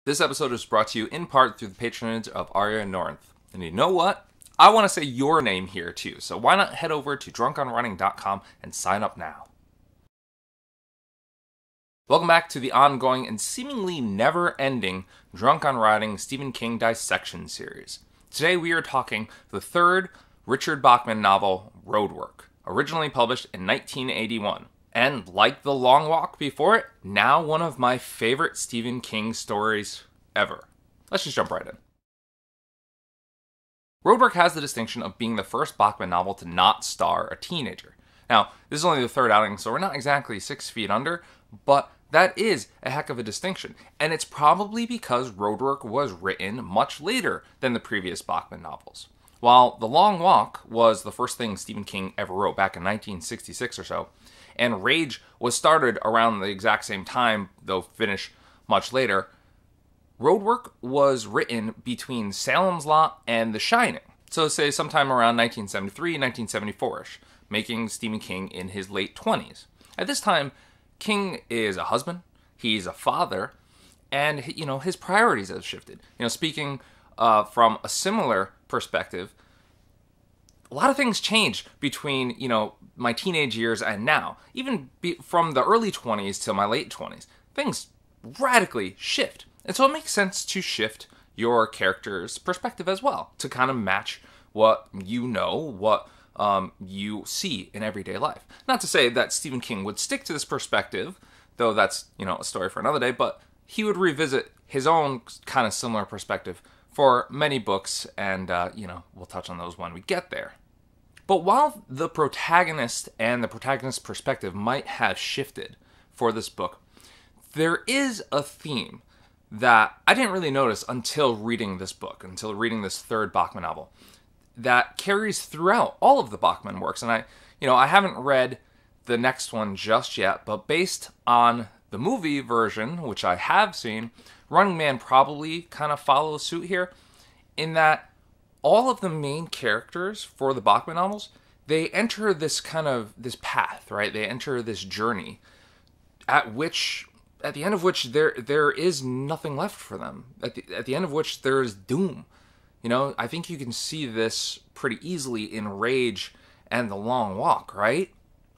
This episode is brought to you in part through the patronage of Ariya Norinth. And you know what? I want to say your name here too, so why not head over to drunkonwriting.com and sign up now. Welcome back to the ongoing and seemingly never-ending Drunk on Writing Stephen King dissection series. Today we are talking the third Richard Bachman novel, ROADWORK, originally published in 1981. And like The Long Walk before it, now one of my favorite Stephen King stories ever. Let's just jump right in. ROADWORK has the distinction of being the first Bachman novel to not star a teenager. Now, this is only the third outing, so we're not exactly 6 feet under, but that is a heck of a distinction. And it's probably because ROADWORK was written much later than the previous Bachman novels. While The Long Walk was the first thing Stephen King ever wrote back in 1966 or so, and Rage was started around the exact same time, though finished much later, ROADWORK was written between Salem's Lot and The Shining. So say sometime around 1973, 1974-ish, making Stephen King in his late 20s. At this time, King is a husband, he's a father, and his priorities have shifted. Speaking from a similar perspective, a lot of things changed between, my teenage years and now. Even from the early 20s to my late 20s, things radically shift. And so it makes sense to shift your character's perspective as well, to kind of match what what you see in everyday life. Not to say that Stephen King would stick to this perspective, though that's, a story for another day, but he would revisit his own kind of similar perspective for many books, and, we'll touch on those when we get there. But while the protagonist and the protagonist's perspective might have shifted for this book, there is a theme that I didn't really notice until reading this book, until reading this third Bachman novel, that carries throughout all of the Bachman works. And I haven't read the next one just yet, but based on the movie version, which I have seen, Running Man probably kind of follows suit here, in that all of the main characters for the Bachman novels, they enter this path, right? They enter this journey at the end of which there is nothing left for them. At the end of which there is doom. I think you can see this pretty easily in Rage and The Long Walk, right?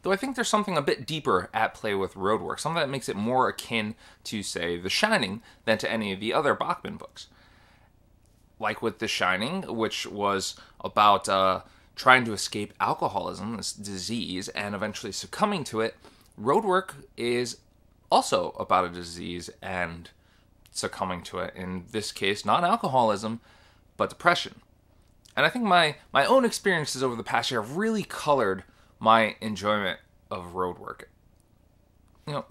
Though I think there's something a bit deeper at play with ROADWORK, something that makes it more akin to, say, The Shining than to any of the other Bachman books. Like with The Shining, which was about trying to escape alcoholism, this disease, and eventually succumbing to it, ROADWORK is also about a disease and succumbing to it. In this case, not alcoholism, but depression. And I think my own experiences over the past year have really colored my enjoyment of ROADWORK.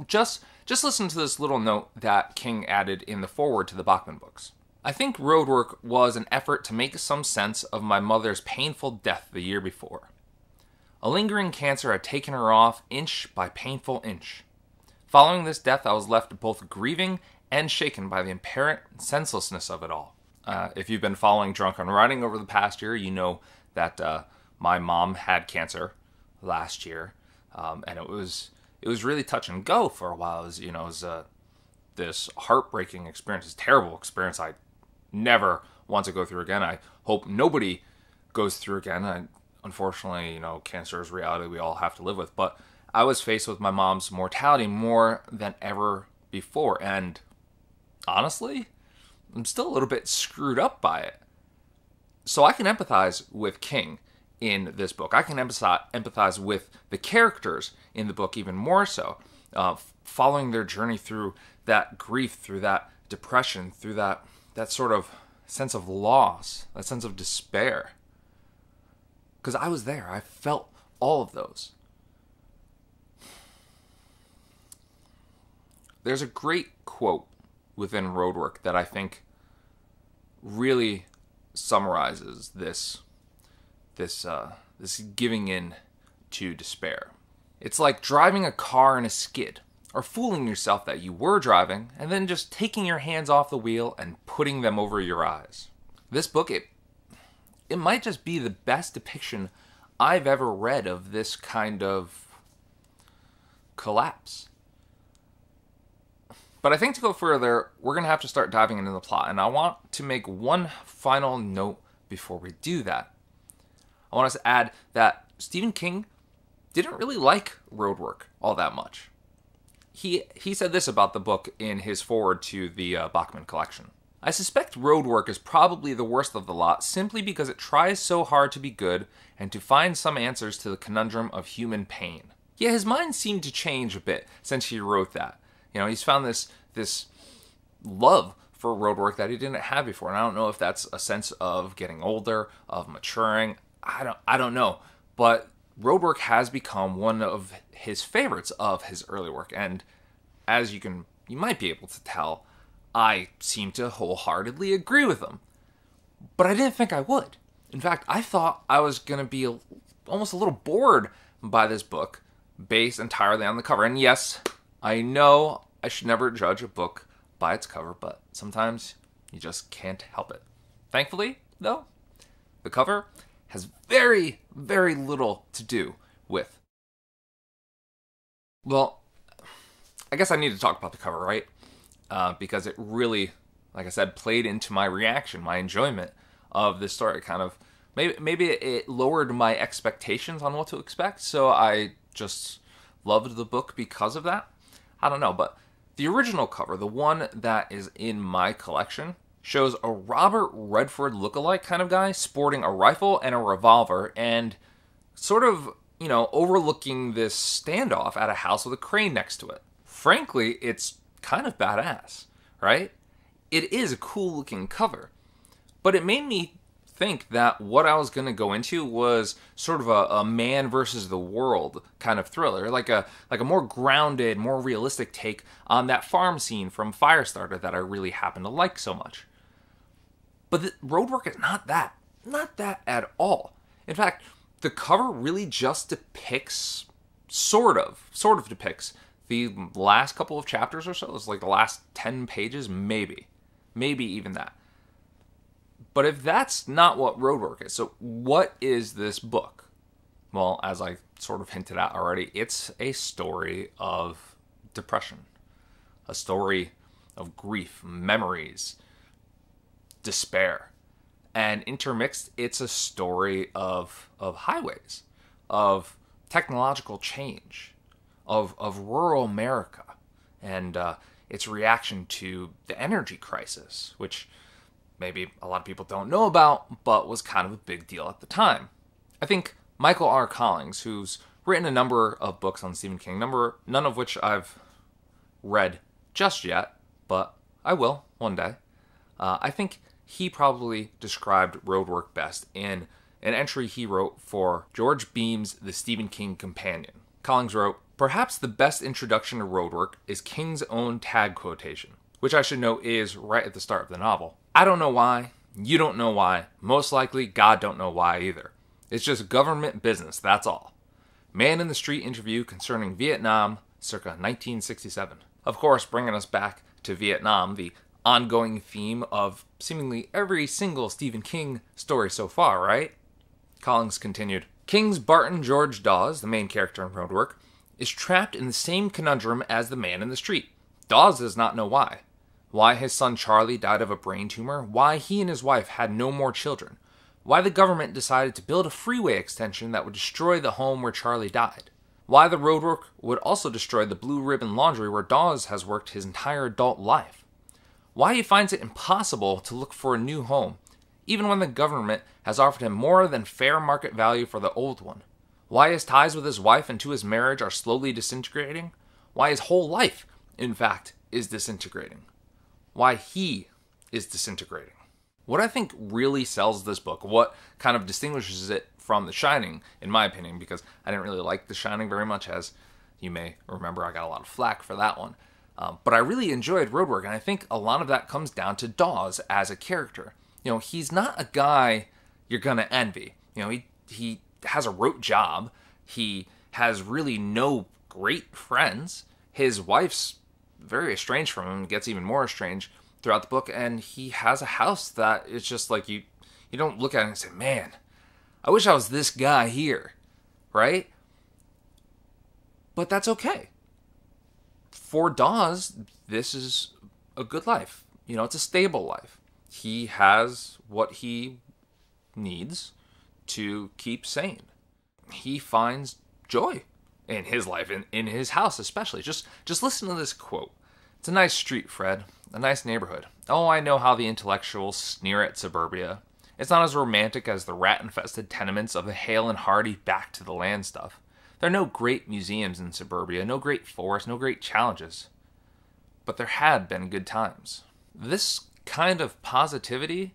Just listen to this little note that King added in the foreword to the Bachman books. I think ROADWORK was an effort to make some sense of my mother's painful death the year before. A lingering cancer had taken her off inch by painful inch. Following this death, I was left both grieving and shaken by the apparent senselessness of it all. If you've been following Drunk on Writing over the past year, you know that my mom had cancer last year, and it was really touch and go for a while. It was this heartbreaking experience, this terrible experience I never want to go through again. I hope nobody goes through again. Unfortunately, cancer is reality we all have to live with. But I was faced with my mom's mortality more than ever before. And honestly, I'm still a little bit screwed up by it. So I can empathize with King in this book. I can empathize with the characters in the book even more so. Following their journey through that grief, through that depression, through that sort of sense of loss, that sense of despair. Because I was there. I felt all of those. There's a great quote within ROADWORK that I think really summarizes this giving in to despair. It's like driving a car in a skid, or fooling yourself that you were driving, and then just taking your hands off the wheel and putting them over your eyes. This book, it might just be the best depiction I've ever read of this kind of collapse. But I think to go further, we're going to have to start diving into the plot. And I want to make one final note before we do that. I want us to add that Stephen King didn't really like ROADWORK all that much. He said this about the book in his foreword to the Bachman collection. I suspect ROADWORK is probably the worst of the lot simply because it tries so hard to be good and to find some answers to the conundrum of human pain. Yeah, his mind seemed to change a bit since he wrote that. You know, he's found this love for ROADWORK that he didn't have before. And I don't know if that's a sense of getting older, of maturing. I don't know. But ROADWORK has become one of his favorites of his early work. And as you might be able to tell, I seem to wholeheartedly agree with him. But I didn't think I would. In fact, I thought I was going to be almost a little bored by this book based entirely on the cover. And yes, I know I should never judge a book by its cover, but sometimes you just can't help it. Thankfully, though, the cover has very, very little to do with. Well, I guess I need to talk about the cover, right? Because it really, like I said, played into my reaction, my enjoyment of this story. Kind of, maybe it lowered my expectations on what to expect, so I just loved the book because of that. I don't know, but the original cover, the one that is in my collection, shows a Robert Redford lookalike kind of guy sporting a rifle and a revolver and sort of, overlooking this standoff at a house with a crane next to it. Frankly, it's kind of badass, right? It is a cool looking cover, but it made me think that what I was going to go into was sort of a man versus the world kind of thriller, like a more grounded, more realistic take on that farm scene from Firestarter that I really happen to like so much. But ROADWORK is not that at all. In fact, the cover really just depicts, sort of depicts the last couple of chapters or so. It's like the last 10 pages, maybe even that. But if that's not what ROADWORK is, so what is this book? Well, as I sort of hinted at already, it's a story of depression, a story of grief, memories, despair. And intermixed, it's a story of highways, of technological change, of rural America, and its reaction to the energy crisis, which maybe a lot of people don't know about, but was kind of a big deal at the time. I think Michael R. Collins, who's written a number of books on Stephen King, none of which I've read just yet, but I will one day. I think he probably described ROADWORK best in an entry he wrote for George Beam's The Stephen King Companion. Collins wrote, "Perhaps the best introduction to ROADWORK is King's own tag quotation, which I should note is right at the start of the novel. I don't know why, you don't know why, most likely God don't know why either. It's just government business, that's all. Man in the Street interview concerning Vietnam, circa 1967. Of course, bringing us back to Vietnam, the ongoing theme of seemingly every single Stephen King story so far, right?" Collins continued, "King's Barton George Dawes, the main character in ROADWORK, is trapped in the same conundrum as the man in the street. Dawes does not know why. Why his son Charlie died of a brain tumor, why he and his wife had no more children, why the government decided to build a freeway extension that would destroy the home where Charlie died, why the ROADWORK would also destroy the Blue Ribbon Laundry where Dawes has worked his entire adult life, why he finds it impossible to look for a new home, even when the government has offered him more than fair market value for the old one, why his ties with his wife and to his marriage are slowly disintegrating, why his whole life, in fact, is disintegrating, why he is disintegrating." What I think really sells this book, what kind of distinguishes it from The Shining, in my opinion, because I didn't really like The Shining very much, as you may remember, I got a lot of flack for that one. But I really enjoyed ROADWORK, and I think a lot of that comes down to Dawes as a character. He's not a guy you're going to envy. He has a rote job. He has really no great friends. His wife's very estranged from him, gets even more estranged throughout the book, and he has a house that it's just like you don't look at it and say, man, I wish I was this guy here, right? But that's okay. For Dawes, this is a good life. It's a stable life. He has what he needs to keep sane. He finds joy in his life, in his house especially. Just listen to this quote. It's a nice street, Fred. A nice neighborhood. Oh, I know how the intellectuals sneer at suburbia. It's not as romantic as the rat-infested tenements of the hale and hearty back to the land stuff. There are no great museums in suburbia, no great forests, no great challenges. But there had been good times. This kind of positivity,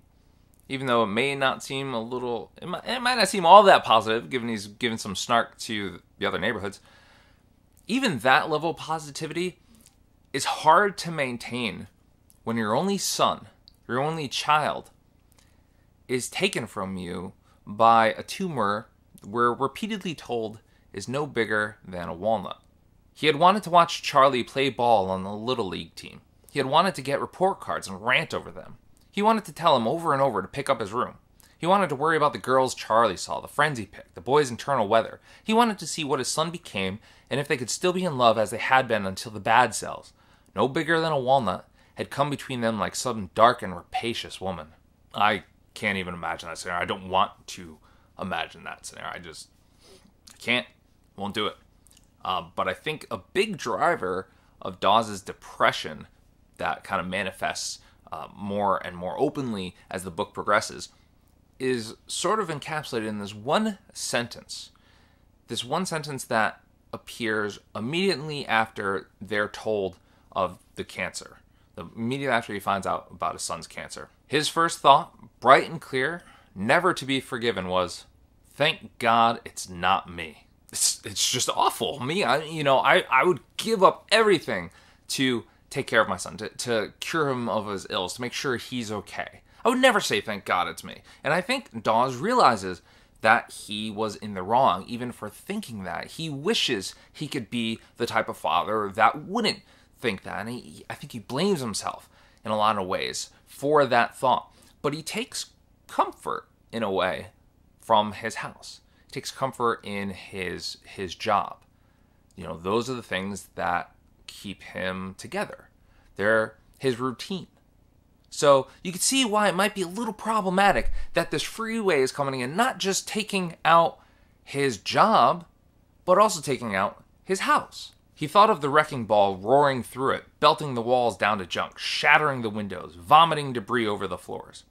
even though it may not seem it might not seem all that positive, given he's given some snark to the other neighborhoods, even that level of positivity is hard to maintain when your only son, your only child, is taken from you by a tumor we're repeatedly told is no bigger than a walnut. He had wanted to watch Charlie play ball on the Little League team. He had wanted to get report cards and rant over them. He wanted to tell him over and over to pick up his room. He wanted to worry about the girls Charlie saw, the friends he picked, the boys' internal weather. He wanted to see what his son became and if they could still be in love as they had been until the bad cells, no bigger than a walnut, had come between them like some dark and rapacious woman. I can't even imagine that scenario. I don't want to imagine that scenario. I can't, won't do it. But I think a big driver of Dawes' depression that kind of manifests more and more openly as the book progresses is sort of encapsulated in this one sentence. This one sentence that appears immediately after they're told of the cancer. Immediately after he finds out about his son's cancer. His first thought, bright and clear, never to be forgiven, was, thank God it's not me. It's just awful. I would give up everything to take care of my son, to cure him of his ills, to make sure he's okay. I would never say, thank God it's me. And I think Dawes realizes that he was in the wrong, even for thinking that. He wishes he could be the type of father that wouldn't think that. And I think he blames himself in a lot of ways for that thought. But he takes comfort, in a way, from his house. He takes comfort in his job. Those are the things that keep him together. They're his routine. So you can see why it might be a little problematic that this freeway is coming in, not just taking out his job, but also taking out his house. He thought of the wrecking ball roaring through it, belting the walls down to junk, shattering the windows, vomiting debris over the floors.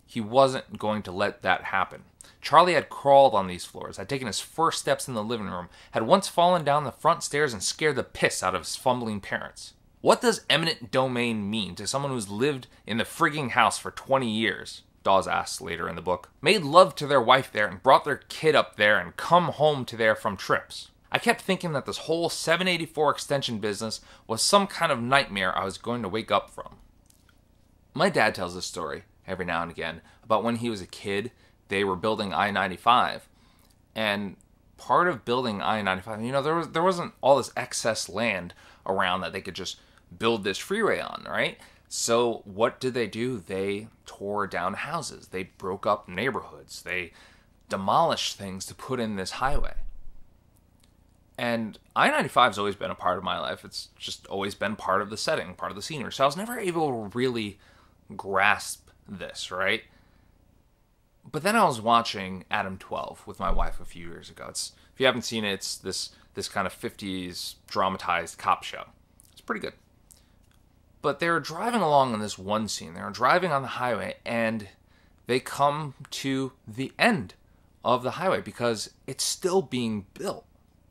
He wasn't going to let that happen. Charlie had crawled on these floors, had taken his first steps in the living room, had once fallen down the front stairs and scared the piss out of his fumbling parents. What does eminent domain mean to someone who's lived in the frigging house for 20 years? Dawes asks later in the book. Made love to their wife there and brought their kid up there and come home to there from trips. I kept thinking that this whole 784 extension business was some kind of nightmare I was going to wake up from. My dad tells this story every now and again about when he was a kid. They were building I-95, and part of building I-95, there wasn't all this excess land around that they could just build this freeway on, right? So what did they do? They tore down houses. They broke up neighborhoods. They demolished things to put in this highway. And I-95 has always been a part of my life. It's just always been part of the setting, part of the scenery. So I was never able to really grasp this, right? But then I was watching Adam 12 with my wife a few years ago. If you haven't seen it, it's this kind of 50s dramatized cop show. It's pretty good. But they were driving along in this one scene. They were driving on the highway, and they come to the end of the highway because it's still being built.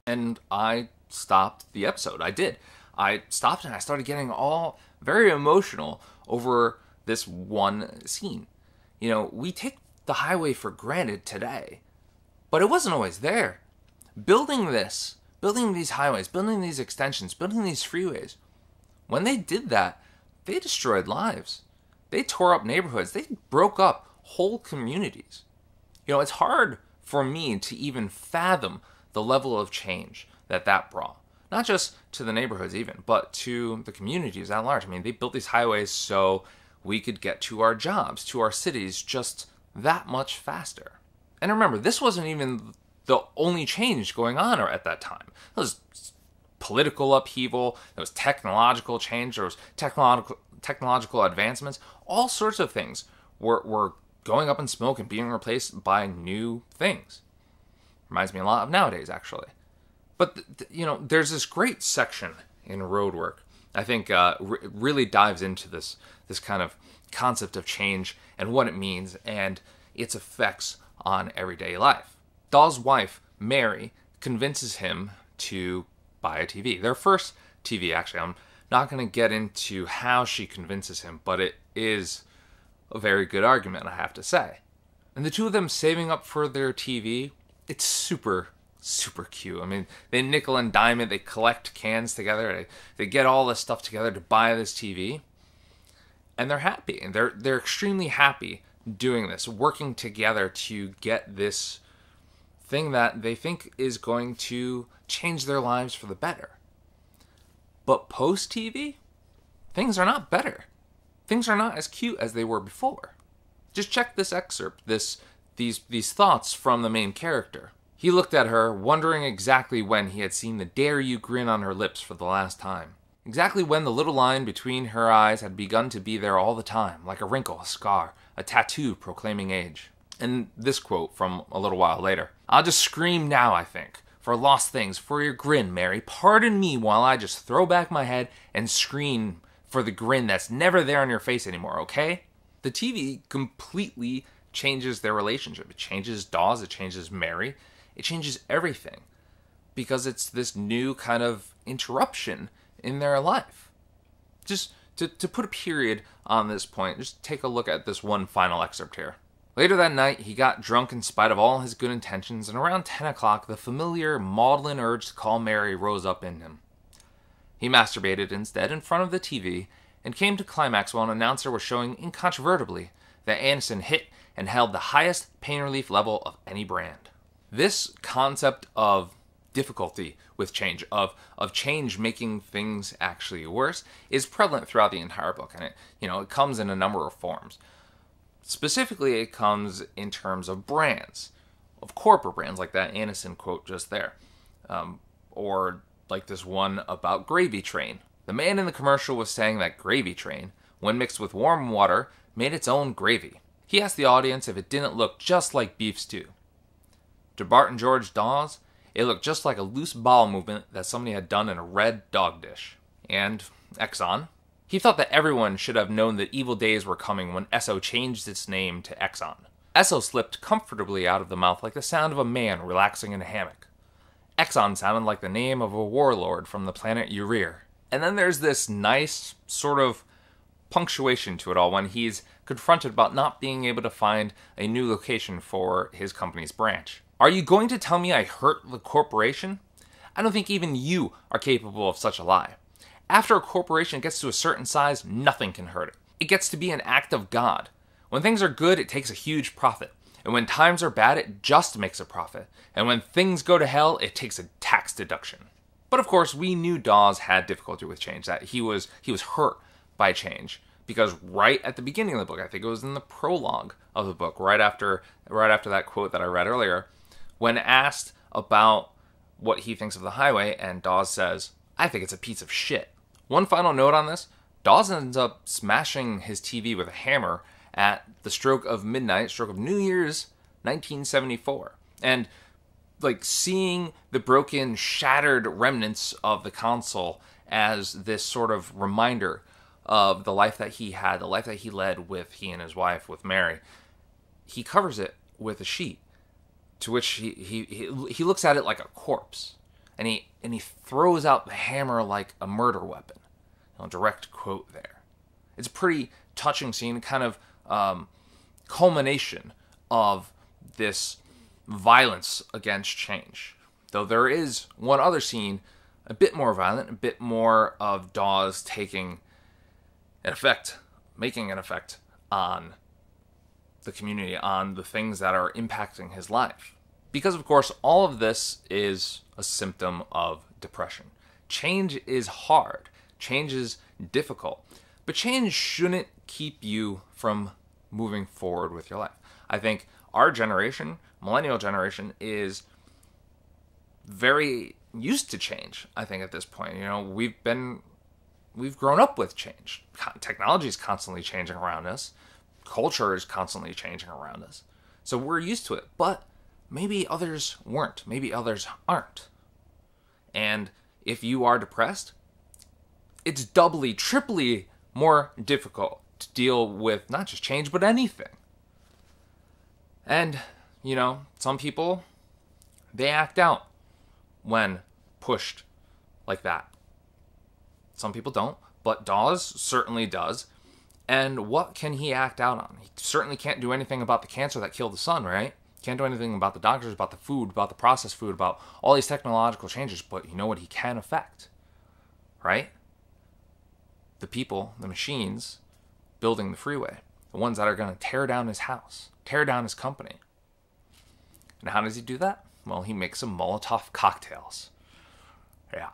And I stopped the episode. I did. I stopped and I started getting all very emotional over this one scene. We take the highway for granted today, but it wasn't always there. Building these highways, building these extensions, building these freeways, when they did that, they destroyed lives. They tore up neighborhoods. They broke up whole communities. It's hard for me to even fathom the level of change that brought. Not just to the neighborhoods even, but to the communities at large. They built these highways so we could get to our jobs, to our cities, just that much faster. And remember, this wasn't even the only change going on at that time. There was political upheaval, there was technological change, there was technological advancements, all sorts of things were going up in smoke and being replaced by new things. Reminds me a lot of nowadays, actually. But, there's this great section in ROADWORK, I think really dives into this kind of concept of change and what it means and its effects on everyday life. Dawes' wife, Mary, convinces him to buy a TV. Their first TV, actually. I'm not going to get into how she convinces him, but it is a very good argument, I have to say. And the two of them saving up for their TV, it's super, super cute. I mean, they nickel and dime it, they collect cans together, they get all this stuff together to buy this TV, and they're happy. And they're extremely happy doing this, working together to get this thing that they think is going to change their lives for the better. But post-TV, things are not better. Things are not as cute as they were before. Just check this excerpt, these thoughts from the main character. He looked at her, wondering exactly when he had seen the dare you grin on her lips for the last time. Exactly when the little line between her eyes had begun to be there all the time, like a wrinkle, a scar, a tattoo proclaiming age. And this quote from a little while later. I'll just scream now, I think, for lost things, for your grin, Mary. Pardon me while I just throw back my head and scream for the grin that's never there on your face anymore, okay? The TV completely changes their relationship. It changes Dawes, it changes Mary, it changes everything. Because it's this new kind of interruption in their life. Just to put a period on this point, just take a look at this one final excerpt here. Later that night, he got drunk in spite of all his good intentions, and around 10 o'clock, the familiar, maudlin urge to call Mary rose up in him. He masturbated instead in front of the TV, and came to climax while an announcer was showing incontrovertibly that Anderson hit and held the highest pain relief level of any brand. This concept of difficulty with change, of change making things actually worse, is prevalent throughout the entire book, and it comes in a number of forms. Specifically, it comes in terms of brands, of corporate brands, like that Anderson quote just there, or like this one about Gravy Train. The man in the commercial was saying that Gravy Train, when mixed with warm water, made its own gravy. He asked the audience if it didn't look just like beef stew. To Barton George Dawes, it looked just like a loose bowel movement that somebody had done in a red dog dish. And Exxon. He thought that everyone should have known that evil days were coming when Esso changed its name to Exxon. Esso slipped comfortably out of the mouth like the sound of a man relaxing in a hammock. Exxon sounded like the name of a warlord from the planet Urir. And then there's this nice sort of punctuation to it all when he's confronted about not being able to find a new location for his company's branch. Are you going to tell me I hurt the corporation? I don't think even you are capable of such a lie. After a corporation gets to a certain size, nothing can hurt it. It gets to be an act of God. When things are good, it takes a huge profit. And when times are bad, it just makes a profit. And when things go to hell, it takes a tax deduction. But of course, we knew Dawes had difficulty with change, that he was hurt by change. Because right at the beginning of the book, I think it was in the prologue of the book, right after that quote that I read earlier, when asked about what he thinks of the highway, and Dawes says, I think it's a piece of shit. One final note on this, Dawes ends up smashing his TV with a hammer at the stroke of New Year's 1974. And seeing the broken, shattered remnants of the console as this sort of reminder of the life that he had, the life that he led with he and his wife, with Mary, he covers it with a sheet, to which he looks at it like a corpse. And he throws out the hammer like a murder weapon. Direct quote there. It's a pretty touching scene, kind of culmination of this violence against change. Though there is one other scene, a bit more violent, a bit more of Dawes making an effect on the community, on the things that are impacting his life. Because, of course, all of this is a symptom of depression. Change is hard. Change is difficult. But change shouldn't keep you from moving forward with your life. I think our generation, millennial generation, is very, used to change, I think, at this point. We've grown up with change. Technology is constantly changing around us. Culture is constantly changing around us. So we're used to it. But maybe others weren't. Maybe others aren't. And if you are depressed, it's doubly, triply more difficult to deal with not just change, but anything. And, some people, they act out when pushed like that. Some people don't, but Dawes certainly does. And what can he act out on? He certainly can't do anything about the cancer that killed the son, right? Can't do anything about the doctors, about the food, about the processed food, about all these technological changes, but you know what he can affect, right? The people, the machines building the freeway, the ones that are going to tear down his house, tear down his company. And how does he do that? Well, he makes some Molotov cocktails. Yeah.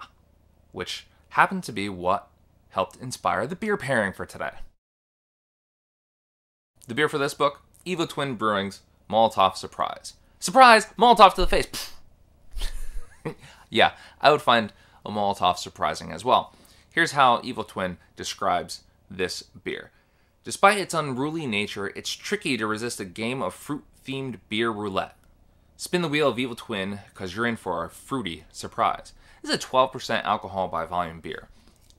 Which happened to be what helped inspire the beer pairing for today. The beer for this book, Evil Twin Brewing's Molotov Surprise. Surprise! Molotov to the face! Yeah, I would find a Molotov surprising as well. Here's how Evil Twin describes this beer. Despite its unruly nature, it's tricky to resist a game of fruit-themed beer roulette. Spin the wheel of Evil Twin, because you're in for a fruity surprise. This is a 12% alcohol by volume beer.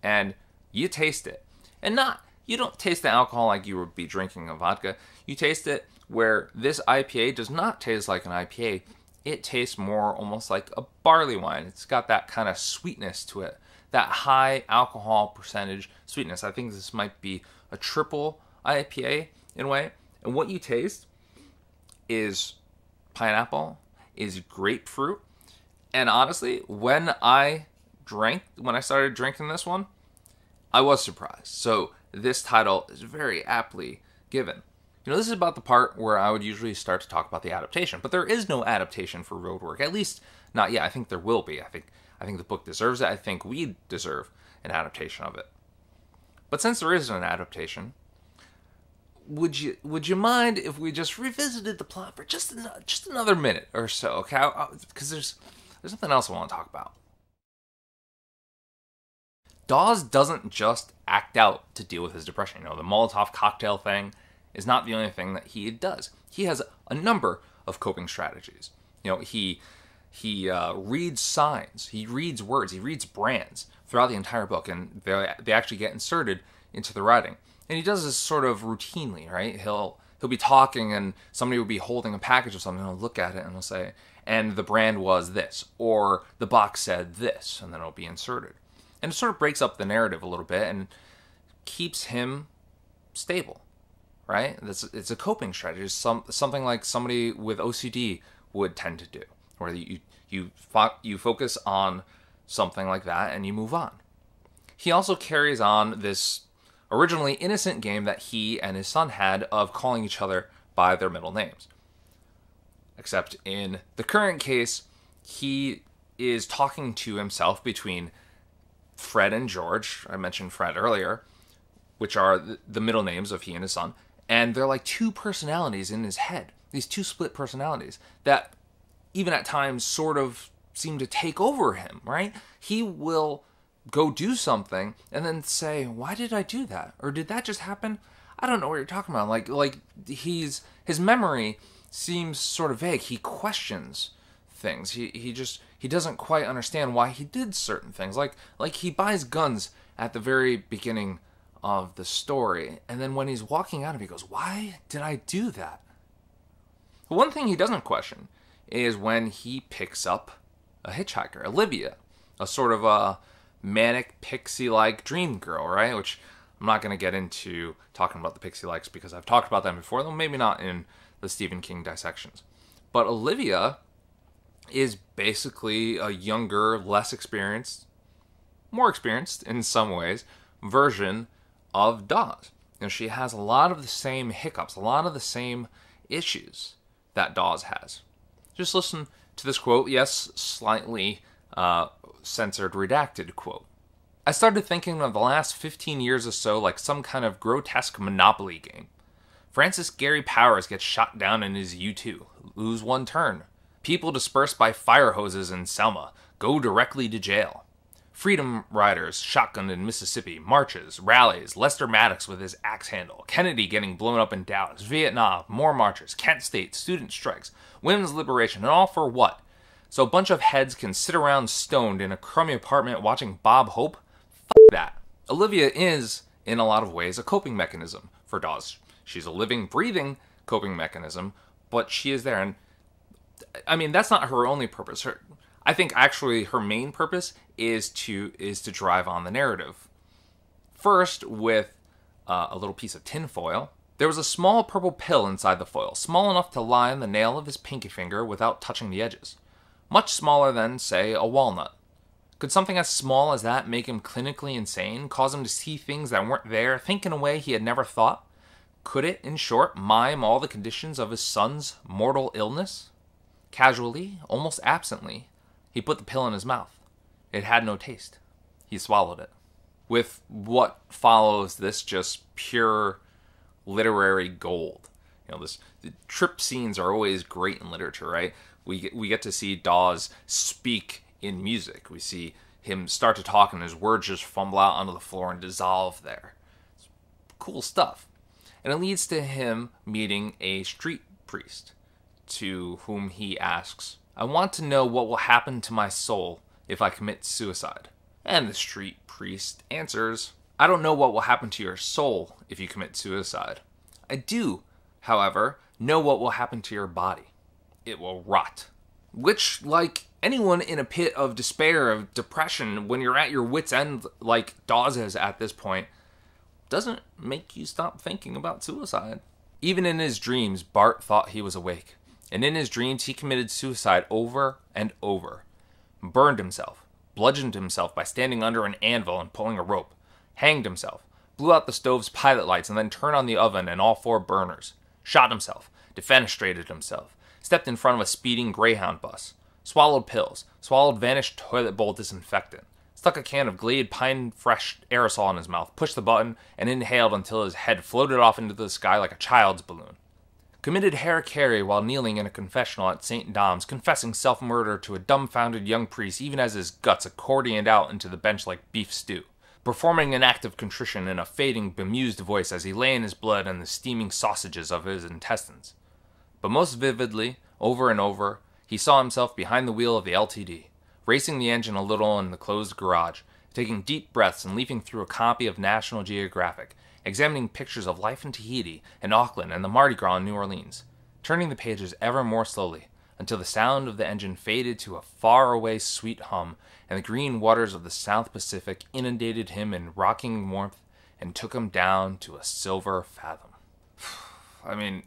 And you taste it. And you don't taste the alcohol like you would be drinking a vodka. You taste it where this IPA does not taste like an IPA. It tastes more almost like a barley wine. It's got that kind of sweetness to it. That high alcohol percentage sweetness. I think this might be a triple IPA in a way. And what you taste is pineapple, is grapefruit. And honestly, when I started drinking this one, I was surprised. So this title is very aptly given. This is about the part where I would usually start to talk about the adaptation, but there is no adaptation for ROADWORK, at least not yet. I think there will be. I think the book deserves it. I think we deserve an adaptation of it. But since there isn't an adaptation, would you mind if we just revisited the plot for just another minute or so? Okay, because there's something else I want to talk about. Dawes doesn't just act out to deal with his depression. The Molotov cocktail thing is not the only thing that he does. He has a number of coping strategies. He reads signs, he reads words, he reads brands throughout the entire book, and they actually get inserted into the writing. And he does this sort of routinely, right? He'll be talking, and somebody will be holding a package of something, and he'll look at it, and he'll say, and the brand was this, or the box said this, and then it'll be inserted. And it sort of breaks up the narrative a little bit and keeps him stable, right? It's a coping strategy. It's something like somebody with OCD would tend to do, where you focus on something like that and you move on. He also carries on this originally innocent game that he and his son had of calling each other by their middle names. Except in the current case, he is talking to himself between Fred and George. I mentioned Fred earlier, which are the middle names of he and his son. And they're like two personalities in his head. These two split personalities that even at times sort of seem to take over him, right? He will go do something and then say, why did I do that? Or did that just happen? I don't know what you're talking about. Like his memory seems sort of vague. He questions things. He doesn't quite understand why he did certain things. Like he buys guns at the very beginning of the story, and then when he's walking out of it, he goes, why did I do that? The one thing he doesn't question is when he picks up a hitchhiker, Olivia, a sort of a manic pixie-like dream girl, right? Which I'm not going to get into talking about the pixie-likes because I've talked about them before, though maybe not in the Stephen King dissections. But Olivia is basically a younger, less experienced, more experienced in some ways, version of Dawes. She has a lot of the same hiccups, a lot of the same issues that Dawes has. Just listen to this quote, yes, slightly censored, redacted quote. I started thinking of the last 15 years or so like some kind of grotesque Monopoly game. Francis Gary Powers gets shot down in his U2, lose one turn. People dispersed by fire hoses in Selma, go directly to jail. Freedom Riders shotgunned in Mississippi, marches, rallies, Lester Maddox with his axe handle, Kennedy getting blown up in Dallas, Vietnam, more marches, Kent State, student strikes, women's liberation, and all for what? So a bunch of heads can sit around stoned in a crummy apartment watching Bob Hope? F*** that. Olivia is, in a lot of ways, a coping mechanism for Dawes. She's a living, breathing coping mechanism, but she is there. And, I mean, that's not her only purpose. I think actually her main purpose is to drive on the narrative. First, with a little piece of tinfoil. There was a small purple pill inside the foil, small enough to lie on the nail of his pinky finger without touching the edges. Much smaller than, say, a walnut. Could something as small as that make him clinically insane, cause him to see things that weren't there, think in a way he had never thought? Could it, in short, mime all the conditions of his son's mortal illness? Casually, almost absently, he put the pill in his mouth. It had no taste. He swallowed it. With what follows this just pure literary gold. The trip scenes are always great in literature, right? We get to see Dawes speak in music. We see him start to talk and his words just fumble out onto the floor and dissolve there. It's cool stuff. And it leads to him meeting a street priest to whom he asks, "I want to know what will happen to my soul if I commit suicide." And the street priest answers, "I don't know what will happen to your soul if you commit suicide. I do, however, know what will happen to your body. It will rot." Which, like anyone in a pit of despair, of depression, when you're at your wit's end, like Dawes is at this point, doesn't make you stop thinking about suicide. Even in his dreams, Bart thought he was awake. And in his dreams, he committed suicide over and over. Burned himself, bludgeoned himself by standing under an anvil and pulling a rope, hanged himself, blew out the stove's pilot lights and then turned on the oven and all 4 burners, shot himself, defenestrated himself, stepped in front of a speeding Greyhound bus, swallowed pills, swallowed vanished toilet bowl disinfectant, stuck a can of Glade Pine Fresh aerosol in his mouth, pushed the button, and inhaled until his head floated off into the sky like a child's balloon. Committed hair-carry while kneeling in a confessional at St. Dom's, confessing self-murder to a dumbfounded young priest even as his guts accordioned out into the bench like beef stew. Performing an act of contrition in a fading, bemused voice as he lay in his blood and the steaming sausages of his intestines. But most vividly, over and over, he saw himself behind the wheel of the LTD, racing the engine a little in the closed garage, taking deep breaths and leafing through a copy of National Geographic, examining pictures of life in Tahiti and Auckland and the Mardi Gras in New Orleans, turning the pages ever more slowly, until the sound of the engine faded to a far-away sweet hum, and the green waters of the South Pacific inundated him in rocking warmth and took him down to a silver fathom. I mean,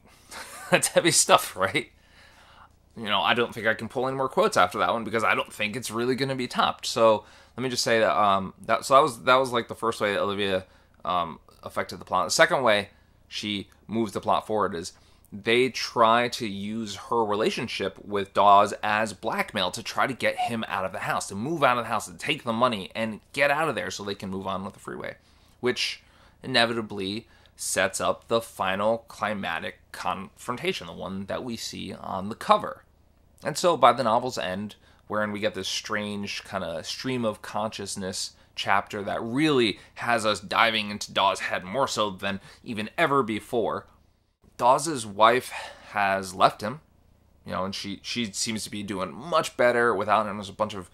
that's heavy stuff, right? I don't think I can pull any more quotes after that one because I don't think it's really going to be topped. So let me just say that that was like the first way that Olivia affected the plot. The second way she moves the plot forward is they try to use her relationship with Dawes as blackmail to try to get him out of the house, to move out of the house, to take the money and get out of there so they can move on with the freeway, which inevitably sets up the final climatic confrontation, the one that we see on the cover. And so by the novel's end, wherein we get this strange kind of stream of consciousness chapter that really has us diving into Dawes' head more so than even ever before, Dawes' wife has left him, and she seems to be doing much better without him. There's a bunch of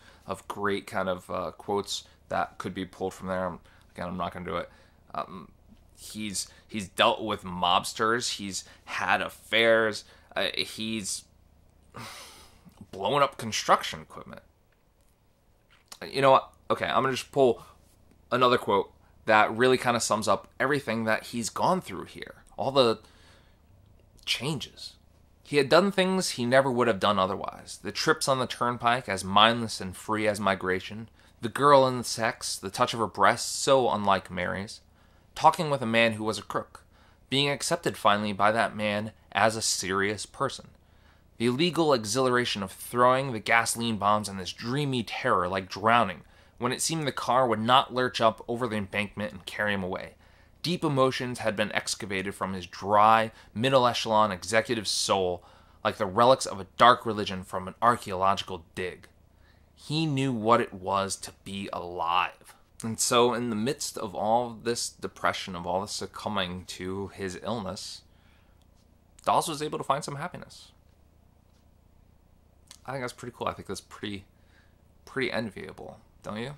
great kind of quotes that could be pulled from there. Again, I'm not going to do it. He's dealt with mobsters. He's had affairs. He's blown up construction equipment. You know what? Okay, I'm going to just pull another quote that really kind of sums up everything that he's gone through here. All the changes. He had done things he never would have done otherwise. The trips on the turnpike, as mindless and free as migration. The girl and the sex, the touch of her breasts, so unlike Mary's. Talking with a man who was a crook. Being accepted finally by that man as a serious person. The illegal exhilaration of throwing the gasoline bombs and this dreamy terror like drowning, when it seemed the car would not lurch up over the embankment and carry him away. Deep emotions had been excavated from his dry, middle-echelon executive soul like the relics of a dark religion from an archaeological dig. He knew what it was to be alive. And so in the midst of all this depression, of all this succumbing to his illness, Dawes was able to find some happiness. I think that's pretty cool. I think that's pretty enviable, don't you?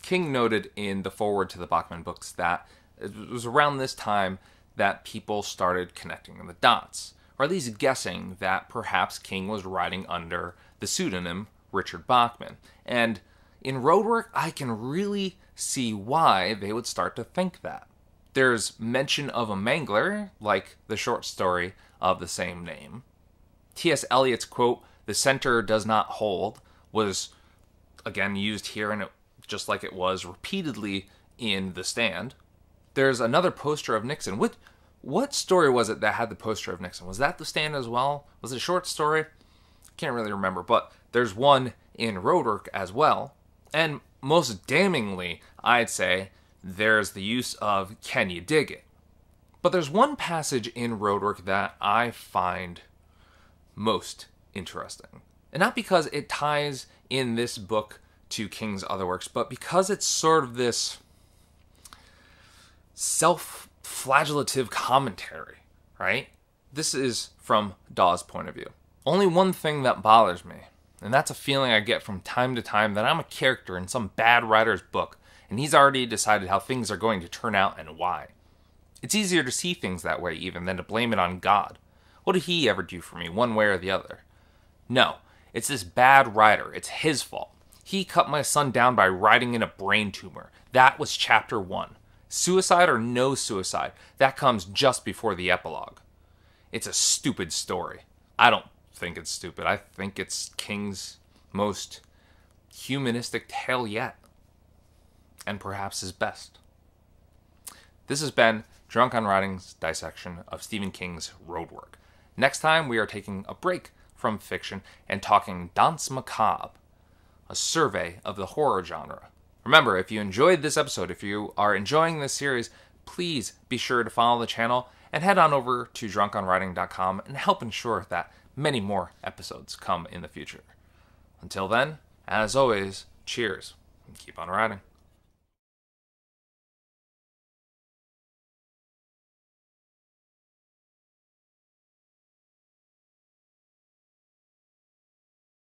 King noted in the foreword to the Bachman books that it was around this time that people started connecting the dots, or at least guessing that perhaps King was writing under the pseudonym Richard Bachman. And in ROADWORK, I can really see why they would start to think that. There's mention of a mangler, like the short story of the same name. T.S. Eliot's quote, "The center does not hold," was again used here, and just like it was repeatedly in The Stand. There's another poster of Nixon. What story was it that had the poster of Nixon? Was that The Stand as well? Was it a short story? I can't really remember, but there's one in ROADWORK as well. And most damningly, I'd say, there's the use of "Can you dig it?" But there's one passage in ROADWORK that I find most interesting. And not because it ties in this book to King's other works, but because it's sort of this self-flagellative commentary, right? This is from Dawes' point of view. "Only one thing that bothers me, and that's a feeling I get from time to time that I'm a character in some bad writer's book, and he's already decided how things are going to turn out and why. It's easier to see things that way even than to blame it on God. What did he ever do for me, one way or the other? No, it's this bad writer. It's his fault. He cut my son down by writing in a brain tumor. That was chapter 1. Suicide or no suicide, that comes just before the epilogue. It's a stupid story. I don't think it's stupid. I think it's King's most humanistic tale yet. And perhaps his best." This has been Drunk on Writing's dissection of Stephen King's ROADWORK. Next time, we are taking a break from fiction and talking Danse Macabre, a survey of the horror genre. Remember, if you enjoyed this episode, if you are enjoying this series, please be sure to follow the channel and head on over to drunkonwriting.com and help ensure that many more episodes come in the future. Until then, as always, cheers and keep on writing.